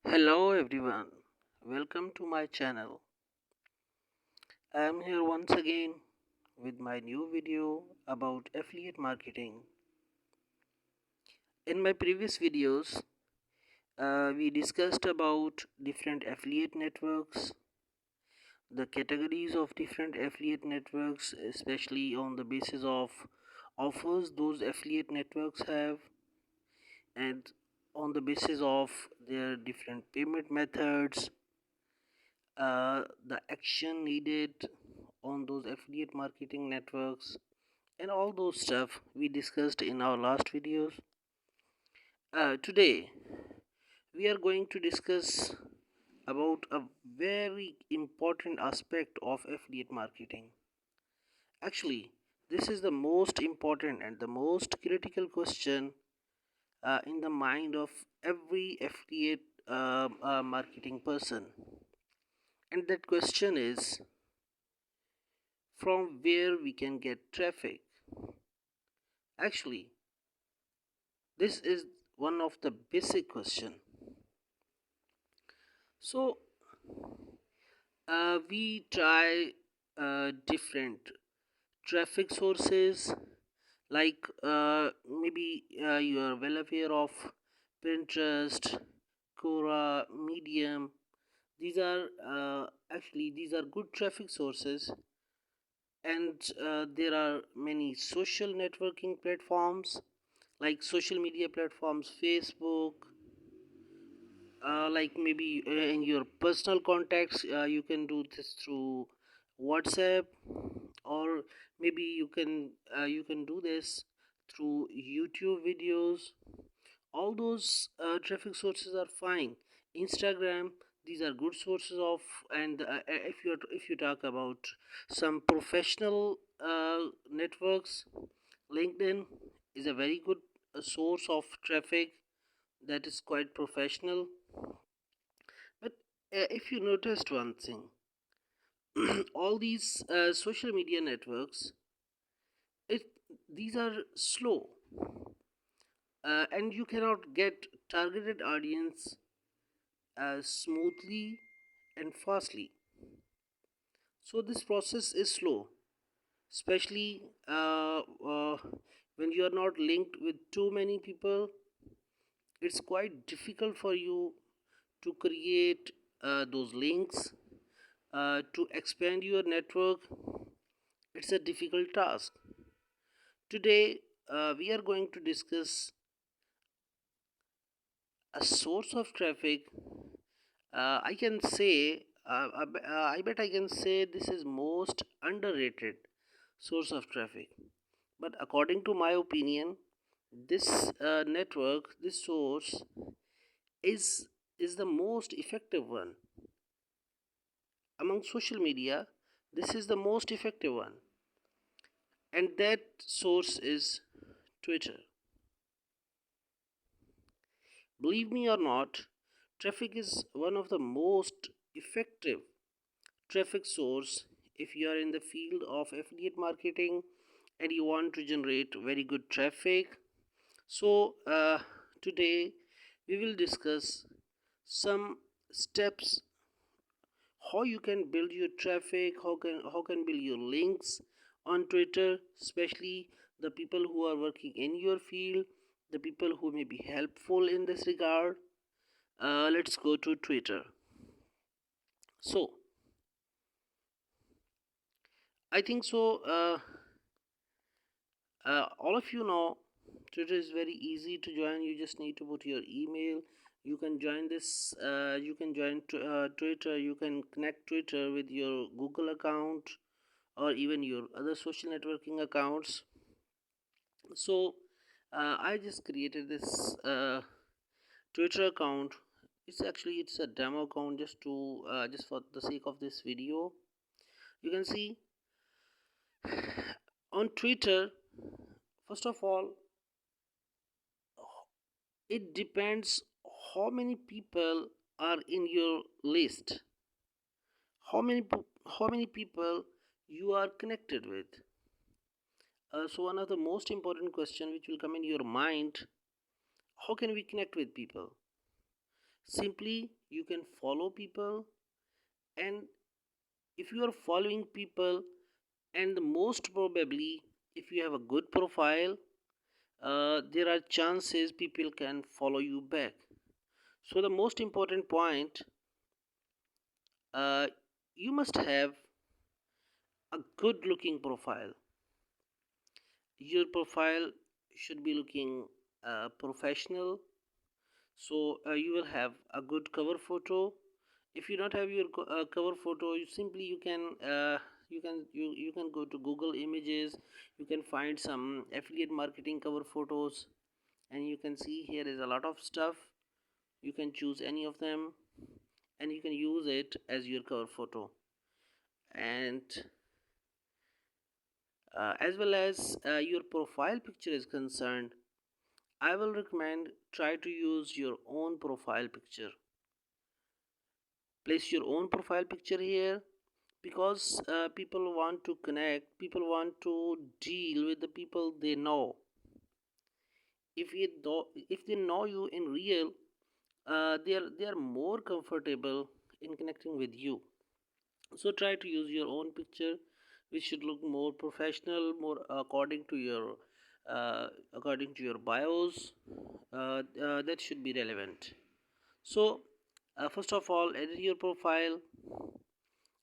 Hello everyone, welcome to my channel. I am here once again with my new video about affiliate marketing. In my previous videos, we discussed about different affiliate networks, the categories of different affiliate networks, especially on the basis of offers those affiliate networks have, and on the basis of their different payment methods, the action needed on those affiliate marketing networks, and all those stuff we discussed in our last videos. Today we are going to discuss about a very important aspect of affiliate marketing. Actually, this is the most important and the most critical question in the mind of every affiliate marketing person, and that question is, from where we can get traffic. Actually, this is one of the basic question. So we try different traffic sources, like maybe you are well aware of Pinterest, Quora, Medium. These are these are good traffic sources, and there are many social networking platforms like social media platforms, Facebook, like maybe in your personal contacts, you can do this through WhatsApp, or maybe you can do this through YouTube videos. All those traffic sources are fine. Instagram, these are good sources of. And if you talk about some professional networks, LinkedIn is a very good source of traffic that is quite professional. But if you noticed one thing, all these social media networks, it these are slow, and you cannot get targeted audience smoothly and fastly. So this process is slow, especially when you are not linked with too many people. It's quite difficult for you to create those links, to expand your network. It's a difficult task. Today, we are going to discuss a source of traffic. I can say, I bet I can say this is most underrated source of traffic. But according to my opinion, this network, this source, is is the most effective one among social media. This is the most effective one, and that source is Twitter. Believe me or not, traffic is one of the most effective traffic source if you are in the field of affiliate marketing and you want to generate very good traffic. So today we will discuss some steps, how you can build your traffic, how can build your links on Twitter, especially the people who are working in your field, the people who may be helpful in this regard. Let's go to Twitter. So I think so. All of you know, Twitter is very easy to join. You just need to put your email. You can join this. You can join Twitter. You can connect Twitter with your Google account or even your other social networking accounts. So I just created this Twitter account. It's a demo account, just for the sake of this video. You can see on Twitter. First of all, it depends how many people are in your list, how many people you are connected with. So one of the most important question which will come in your mind: how can we connect with people? Simply you can follow people, and if you are following people, and most probably if you have a good profile, there are chances people can follow you back. So the most important point, uh, you must have a good looking profile. Your profile should be looking professional. So you will have a good cover photo. If you don't have your cover photo, you can go to Google Images. You can find some affiliate marketing cover photos, and you can see here is a lot of stuff. You can choose any of them, and you can use it as your cover photo. And as well as your profile picture is concerned, I will recommend try to use your own profile picture. Place your own profile picture here, because people want to connect, people want to deal with the people they know. If they know you in real, they are more comfortable in connecting with you. So try to use your own picture, which should look more professional, more according to your bios. That should be relevant. So first of all, edit your profile,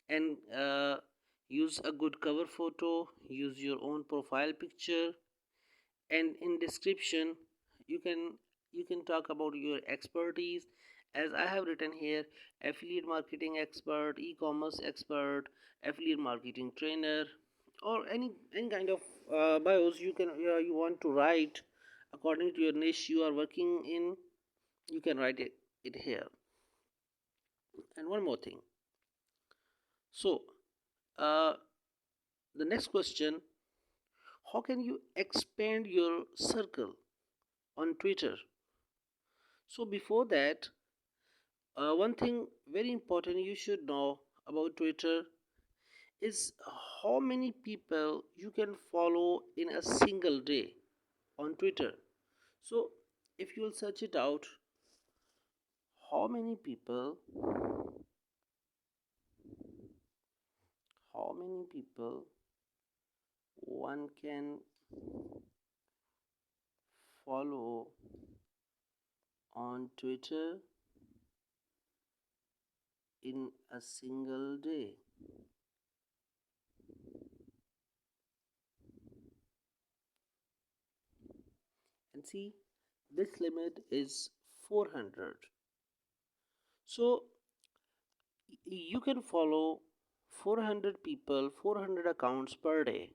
and use a good cover photo, use your own profile picture, and in description you can you can talk about your expertise, as I have written here: affiliate marketing expert, e-commerce expert, affiliate marketing trainer, or any kind of bios you want to write according to your niche you are working in. You can write it here. And one more thing. So uh, the next question: how can you expand your circle on Twitter? So before that, one thing very important you should know about Twitter is how many people you can follow in a single day on Twitter. So if you will search it out, how many people, how many people one can follow on Twitter in a single day. And see, this limit is 400. So you can follow 400 people, 400 accounts per day.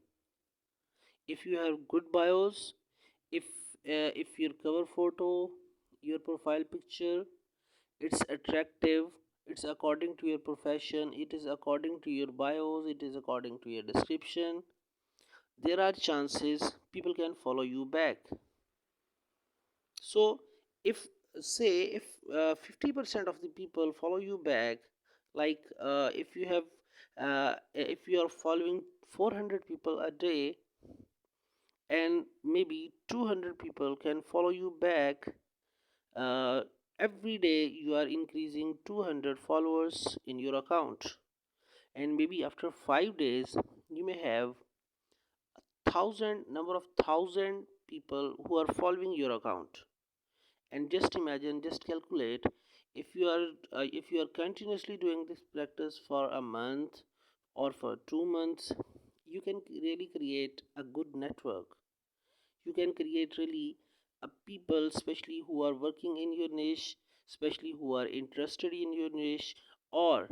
If you have good bios, if your cover photo, your profile picture, it's attractive, it's according to your profession, it is according to your bios, it is according to your description, there are chances people can follow you back. So if, say, if 50% of the people follow you back, like if you are following 400 people a day, and maybe 200 people can follow you back, uh, every day you are increasing 200 followers in your account, and maybe after 5 days you may have thousand number of thousand people who are following your account. And just imagine, just calculate, if you are continuously doing this practice for a month or for 2 months, you can really create a good network. You can create really a people, especially who are working in your niche, especially who are interested in your niche, or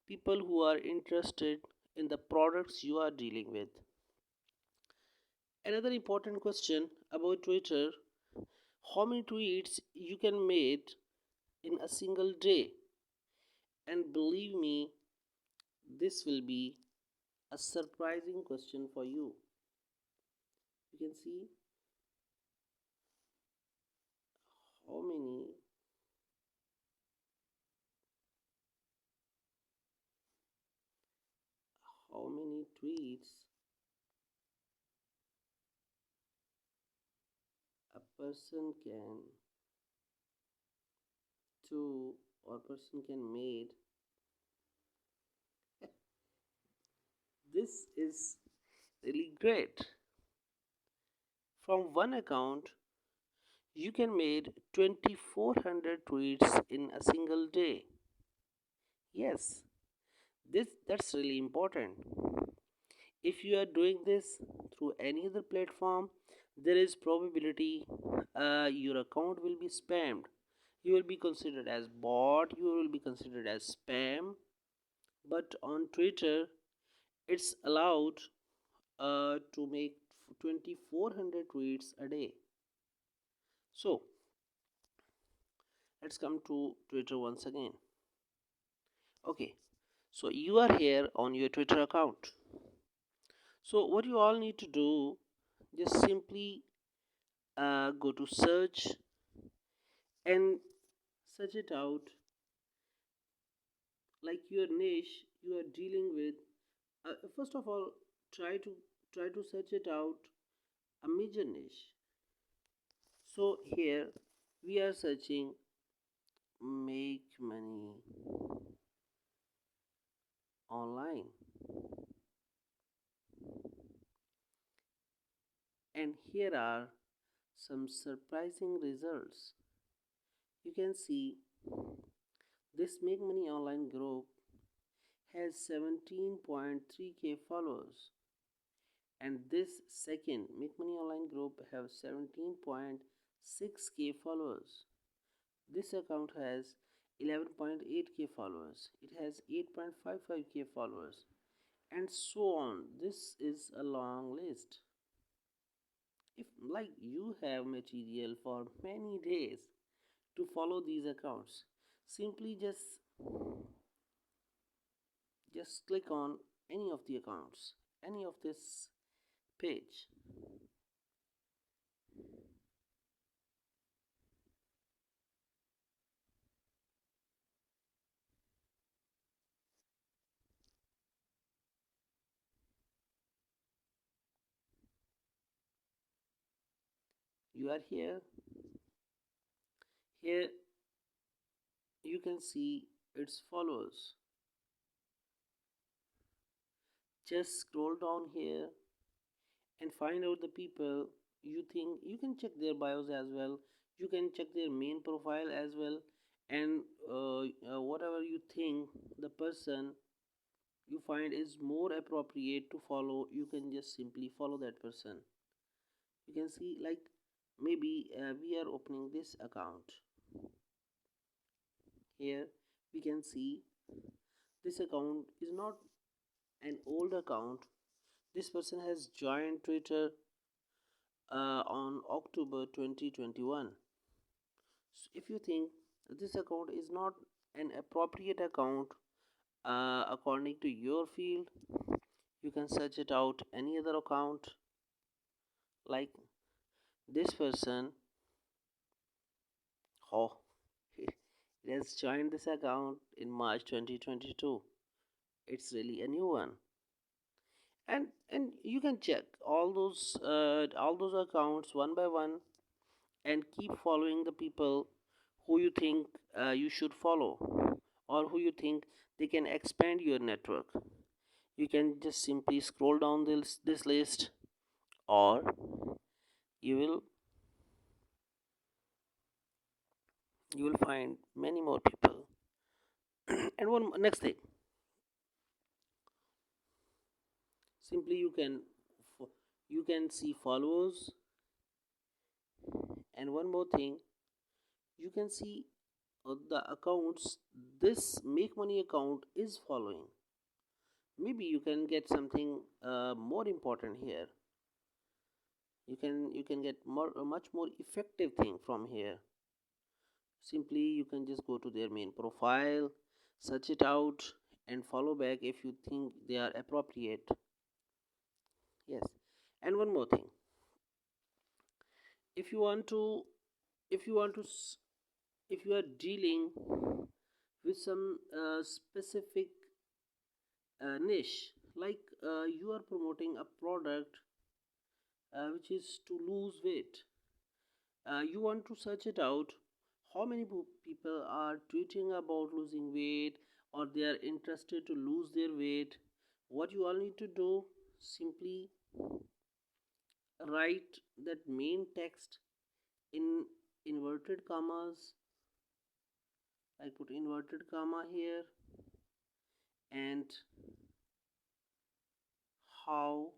people who are interested in the products you are dealing with. Another important question about Twitter: how many tweets you can make in a single day? And believe me, this will be a surprising question for you. You can see how many tweets a person can to or person can made. This is really great. From one account you can make 2400 tweets in a single day. Yes, that's really important. If you are doing this through any other platform, there is probability your account will be spammed. You will be considered as bot, you will be considered as spam. But on Twitter, it's allowed to make 2400 tweets a day. So let's come to Twitter once again. Okay, so you are here on your Twitter account. So what you all need to do, just simply go to search and search it out, like your niche you are dealing with. First of all, try to search it out, a major niche. So here we are searching make money online, and here are some surprising results. You can see this make money online group has 17.3k followers, and this second make money online group have 17.6k followers. This account has 11.8k followers, it has 8.55k followers, and so on. This is a long list. If like you have material for many days to follow these accounts, simply just click on any of the accounts, any of this page. You are here. Here you can see its followers. Just scroll down here and find out the people you think. You can check their bios as well, you can check their main profile as well, and whatever you think the person you find is more appropriate to follow, you can just simply follow that person. You can see, like, maybe we are opening this account. Here we can see this account is not an old account. This person has joined Twitter on October 2021. So if you think this account is not an appropriate account according to your field, you can search it out any other account. Like this person, oh, he has joined this account in March 2022. It's really a new one. And you can check all those accounts one by one, and keep following the people who you think you should follow, or who you think they can expand your network. You can just simply scroll down this list, or you will you will find many more people. And one next thing, simply you can see followers, and one more thing, you can see the accounts this make money account is following. Maybe you can get something more important here. You can get a much more effective thing from here. Simply you can just go to their main profile, search it out, and follow back if you think they are appropriate. Yes. And one more thing, if you want to if you want to if you are dealing with some specific niche, like you are promoting a product which is to lose weight, you want to search it out, how many people are tweeting about losing weight, or they are interested to lose their weight. What you all need to do, simply write that main text in inverted commas. I put inverted comma here, and how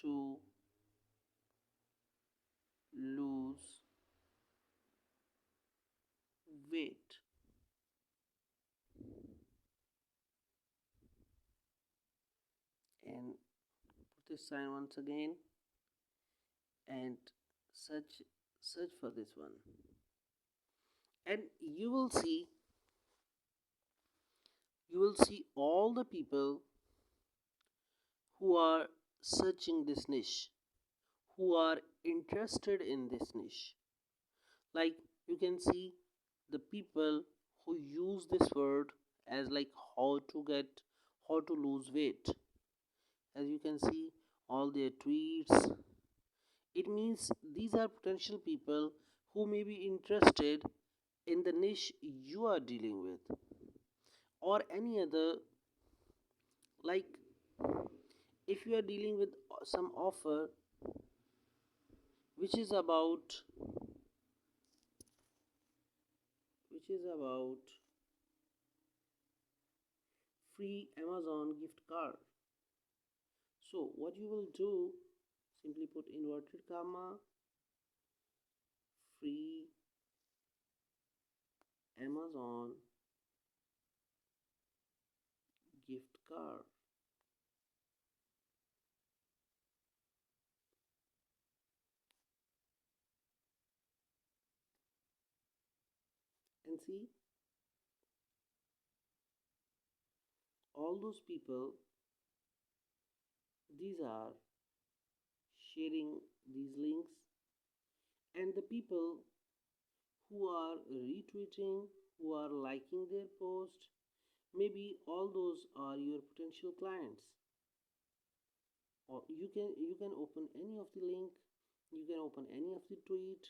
to lose weight. And put this sign once again, and search for this one, and you will see all the people who are searching this niche, who are interested in this niche. Like, you can see the people who use this word as like how to lose weight. As you can see all their tweets, it means these are potential people who may be interested in the niche you are dealing with, or any other. Like, if you are dealing with some offer which is about which is about free Amazon gift card, so what you will do, simply put inverted comma, free Amazon gift card, and see all those people, these are sharing these links, and the people who are retweeting, who are liking their post, maybe all those are your potential clients. Or you can open any of the link, you can open any of the tweet,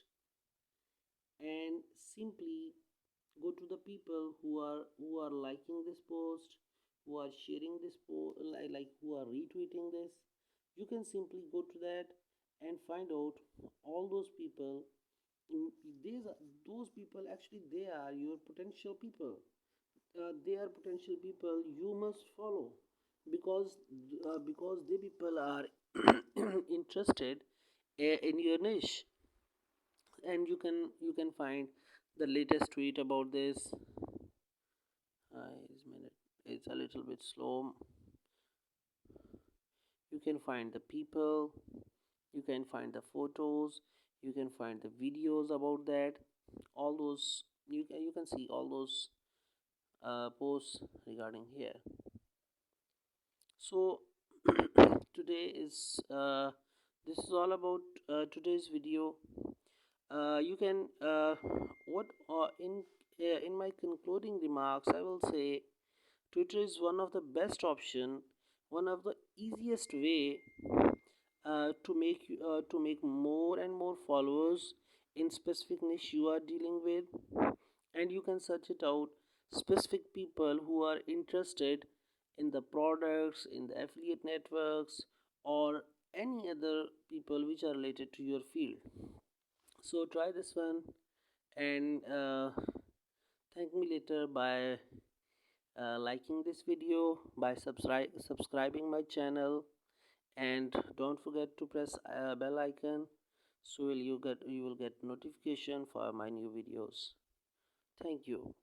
and simply go to the people who are liking this post, who are sharing this post, like who are retweeting this. You can simply go to that and find out all those people. These those people, actually they are your potential people. They are potential people you must follow, because they people are interested in your niche. And you can find the latest tweet about this. Is minute, it's a little bit slow. You can find the people, you can find the photos, you can find the videos about that. All those, you can see all those posts regarding here. So today is this is all about today's video. You can what in my concluding remarks, I will say Twitter is one of the best option, one of the easiest way to make more and more followers in specific niche you are dealing with. And you can search it out specific people who are interested in the products, in the affiliate networks, or any other people which are related to your field. So try this one, and thank me later by liking this video, by subscribing my channel, and don't forget to press bell icon, so you will get notification for my new videos. Thank you.